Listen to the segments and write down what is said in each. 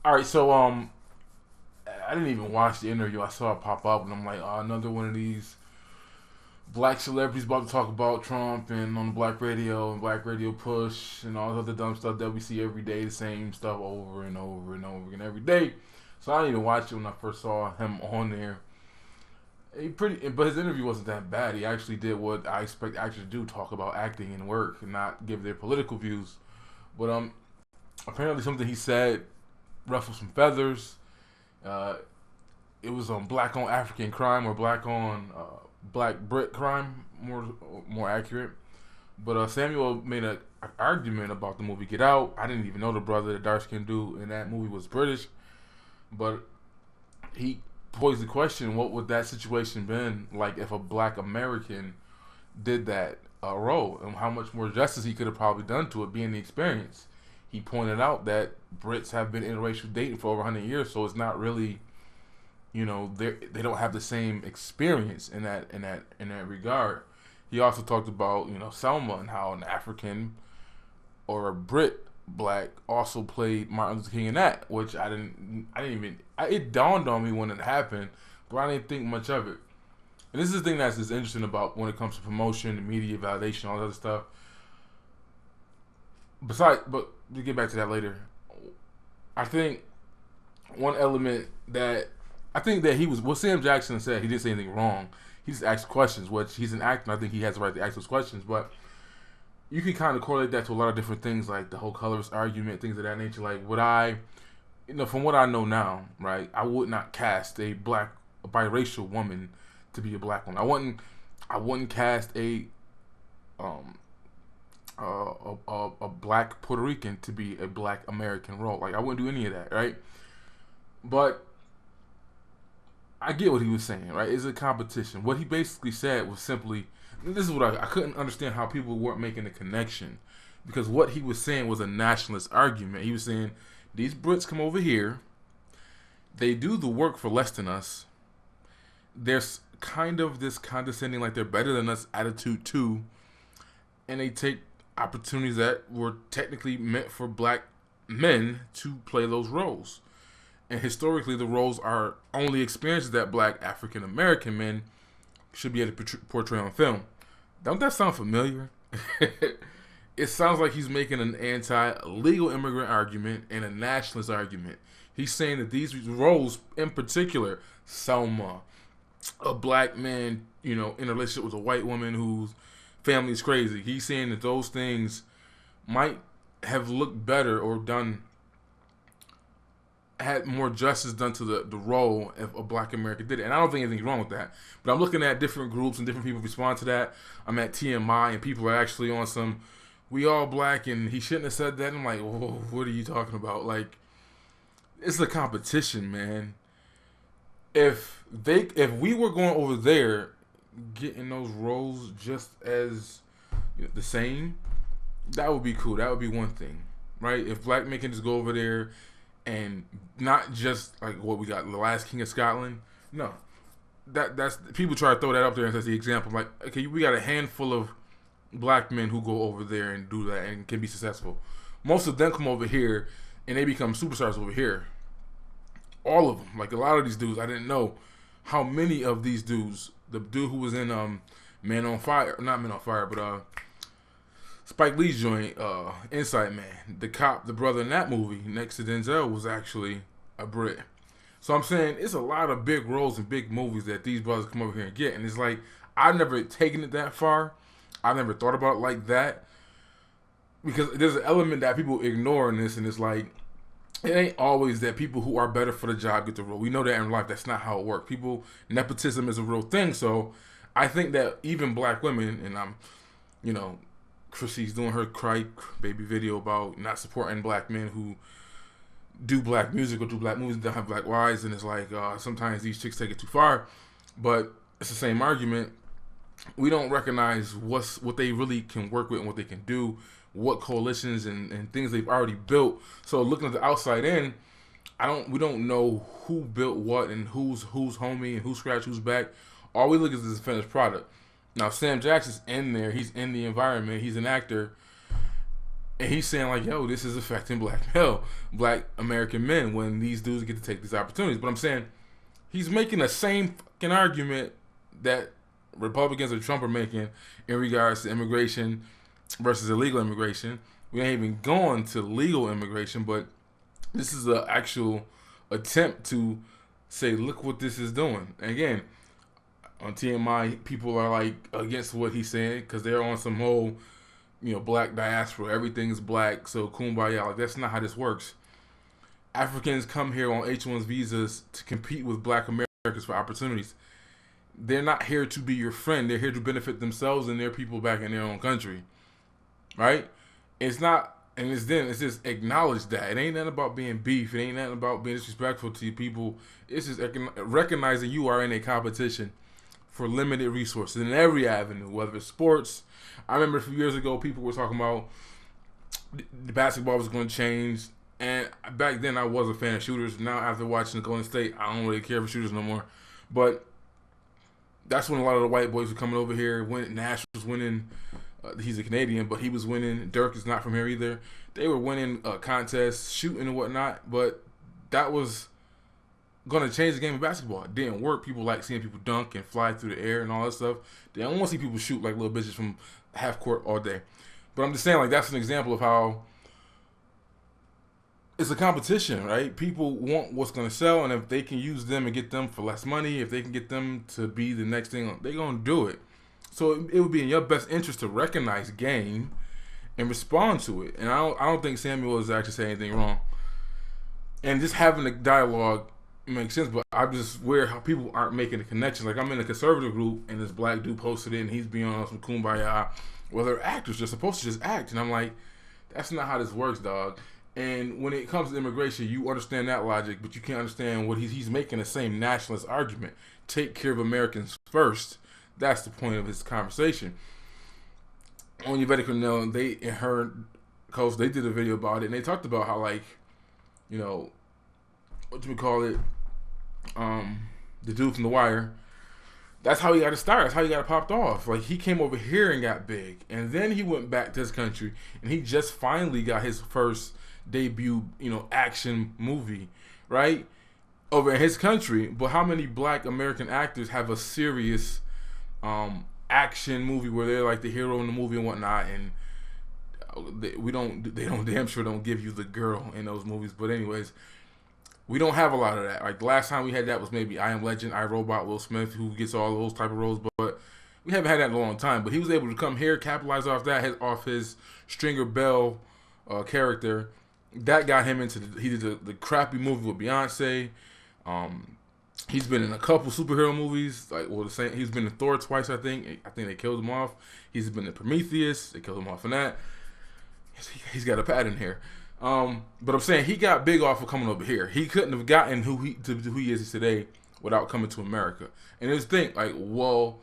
All right, so I didn't even watch the interview. I saw it pop up, and I'm like, oh, another one of these black celebrities about to talk about Trump and on the black radio and black radio push and all this other dumb stuff that we see every day, the same stuff over and over and over again every day. So I didn't even watch it when I first saw him on there. But his interview wasn't that bad. He actually did what I expect actors to do: talk about acting and work, and not give their political views. But apparently something he said ruffled some feathers. Uh, it was on black on African crime or black on black Brit crime, more accurate. But Samuel made an argument about the movie Get Out. I didn't even know the brother, the dark skinned dude in that movie, was British, but he posed the question: what would that situation been like if a black American did that role, and how much more justice he could have probably done to it, being the experience. He pointed out that Brits have been interracial dating for over 100 years, so it's not really, they don't have the same experience in that regard. He also talked about Selma and how an African or a Brit black also played Martin Luther King in that, which it dawned on me when it happened, but I didn't think much of it. And this is the thing that's just interesting about when it comes to promotion, media validation, all that other stuff. But we'll get back to that later. I think one element that he was, what Sam Jackson said, he didn't say anything wrong. He just asked questions, which he's an actor, and I think he has the right to ask those questions. But you can kind of correlate that to a lot of different things, like the whole colorist argument, things of that nature. Like, would I, from what I know now, right, I would not cast a biracial woman to be a black woman. I wouldn't cast a black Puerto Rican to be a black American role. Like, I wouldn't do any of that, right? But I get what he was saying, right? It's a competition. What he basically said was simply, this is what I couldn't understand how people weren't making the connection, because what he was saying was a nationalist argument. He was saying, these Brits come over here, they do the work for less than us. There's kind of this condescending, like they're better than us attitude too, and they take opportunities that were technically meant for black men to play those roles. And historically, the roles are only experiences that black African American men should be able to portray on film. Don't that sound familiar? It sounds like he's making an anti-legal immigrant argument and a nationalist argument. He's saying that these roles, in particular, Selma, a black man, in a relationship with a white woman whose family is crazy. He's saying that those things might have looked better or had more justice done to the role if a black American did it. And I don't think anything's wrong with that. But I'm looking at different groups and different people respond to that. I'm at TMI and people are actually on some, we all black and he shouldn't have said that. I'm like, whoa, what are you talking about? Like, it's a competition, man. If we were going over there getting those roles just as the same, that would be cool. That would be one thing, right? If black men can just go over there and not just like what we got, the last King of Scotland. No, that's people try to throw that up there as the example. Like, okay, we got a handful of black men who go over there and do that and can be successful. Most of them come over here and they become superstars over here. All of them, like a lot of these dudes, I didn't know how many of these dudes. The dude who was in Man on Fire, not Man on Fire, but Spike Lee's joint, Inside Man, the cop, the brother in that movie next to Denzel was actually a Brit. So I'm saying it's a lot of big roles and big movies that these brothers come over here and get, and it's like I've never taken it that far. I've never thought about it like that, because there's an element that people ignore in this, and it's like, it ain't always that people who are better for the job get the role. We know that in life, that's not how it works. Nepotism is a real thing. So I think that even black women, and Chrissy's doing her Cry Baby video about not supporting black men who do black music or do black movies, don't have black wives, and it's like sometimes these chicks take it too far. But it's the same argument. We don't recognize what they really can work with and what they can do, what coalitions and things they've already built. So looking at the outside in, we don't know who built what and who's homie and who scratched who's back. All we look at is the finished product. Now Sam Jackson's in there, he's in the environment, he's an actor. And he's saying like, yo, this is affecting black American men when these dudes get to take these opportunities. But I'm saying he's making the same fucking argument that Republicans or Trump are making in regards to immigration versus illegal immigration. We ain't even going to legal immigration, but this is an actual attempt to say, look what this is doing. And again, on TMI, people are like against what he's saying because they're on some whole, black diaspora. Everything's black, so kumbaya. Like, that's not how this works. Africans come here on H-1 visas to compete with black Americans for opportunities. They're not here to be your friend. They're here to benefit themselves and their people back in their own country. Right? It's not, and it's just acknowledge that. It ain't nothing about being beef. It ain't nothing about being disrespectful to people. It's just recognizing you are in a competition for limited resources in every avenue, whether it's sports. I remember a few years ago, people were talking about the basketball was going to change. And back then, I was a fan of shooters. Now, after watching the Golden State, I don't really care for shooters no more. But that's when a lot of the white boys were coming over here. When Nash was winning, he's a Canadian, but he was winning. Dirk is not from here either. They were winning contests, shooting and whatnot. But that was going to change the game of basketball. It didn't work. People like seeing people dunk and fly through the air and all that stuff. They don't want to see people shoot like little bitches from half court all day. But I'm just saying, like, that's an example of how it's a competition, right? People want what's going to sell, and if they can use them and get them for less money, if they can get them to be the next thing, they're going to do it. So it would be in your best interest to recognize game and respond to it. And I don't think Samuel is actually saying anything wrong. And just having a dialogue makes sense, but I'm just aware how people aren't making the connection. Like, I'm in a conservative group, and this black dude posted it, and he's being on some kumbaya. Well, they're actors. They're supposed to just act. And I'm like, that's not how this works, dog. And when it comes to immigration, you understand that logic, but you can't understand what he's making the same nationalist argument. Take care of Americans first. That's the point of his conversation. On Yvette Cornell, they and her coach, they did a video about it, and they talked about how, like, what do we call it? The dude from The Wire. That's how he got to start. That's how he got popped off. Like, he came over here and got big, and then he went back to his country, and he just finally got his first debut, action movie, right? Over in his country. But how many black American actors have a serious action movie where they're like the hero in the movie and whatnot, and they damn sure don't give you the girl in those movies. But anyways, we don't have a lot of that. Like, the last time we had that was maybe I Am Legend, I, Robot, Will Smith, who gets all those type of roles, but we haven't had that in a long time. But he was able to come here, capitalize off that, off his Stringer Bell character. That got him into he did the crappy movie with Beyonce. He's been in a couple superhero movies. He's been in Thor twice, I think. I think they killed him off. He's been in Prometheus. They killed him off in that. He's got a pattern here. But I'm saying he got big off of coming over here. He couldn't have gotten who he is today without coming to America. And just think, like, well,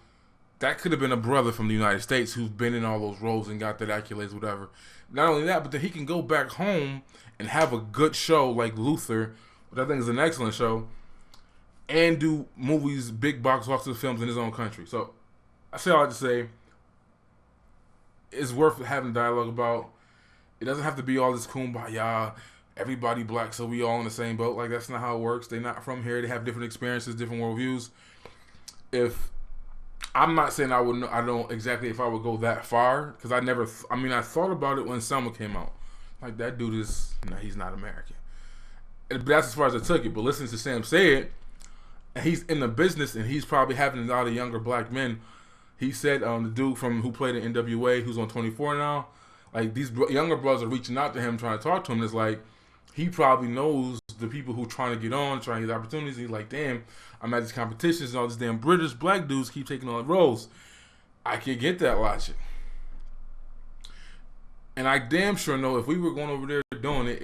that could have been a brother from the United States who's been in all those roles and got that accolades, whatever. Not only that, but then he can go back home and have a good show like Luther, which I think is an excellent show, and do movies, big box office films in his own country. So I say all that to say, it's worth having dialogue about. It doesn't have to be all this kumbaya, everybody black, so we all in the same boat. Like, that's not how it works. They're not from here. They have different experiences, different worldviews. I'm not saying I don't exactly if I would go that far, because I thought about it when Selma came out. Like, that dude he's not American. But that's as far as I took it. But listening to Sam say it, and he's in the business, and he's probably having a lot of younger black men. He said the dude who played in NWA, who's on 24 now, like, these younger brothers are reaching out to him, trying to talk to him. And it's like, he probably knows the people who trying to get on, trying to get opportunities. He's like, damn, I'm at these competitions, and all these damn British black dudes keep taking all the roles. I can get that logic. And I damn sure know if we were going over there doing it,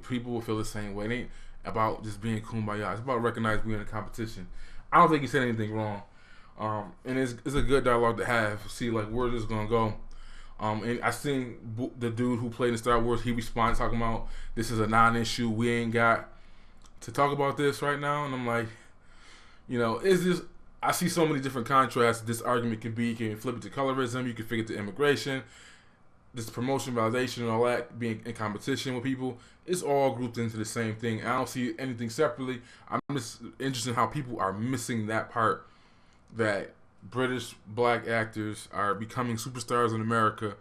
people would feel the same way. It ain't about just being kumbaya. It's about recognizing we're in a competition. I don't think he said anything wrong. And it's a good dialogue to have. See, like, where this is going to go. And I seen the dude who played in Star Wars, he responded talking about, this is a non-issue. We ain't got to talk about this right now. And I'm like, I see so many different contrasts this argument can be. You can flip it to colorism. You can figure it to immigration. this promotion, validation, and all that, being in competition with people, it's all grouped into the same thing. I don't see anything separately. I'm just interested in how people are missing that part, that British black actors are becoming superstars in America.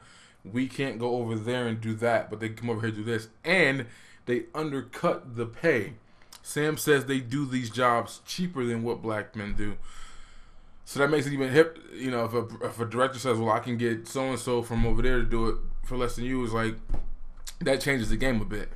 We can't go over there and do that, but they come over here and do this. And they undercut the pay. Sam says they do these jobs cheaper than what black men do. So that makes it even hip. You know, if a director says, well, I can get so-and-so from over there to do it for less than you, it's like, that changes the game a bit.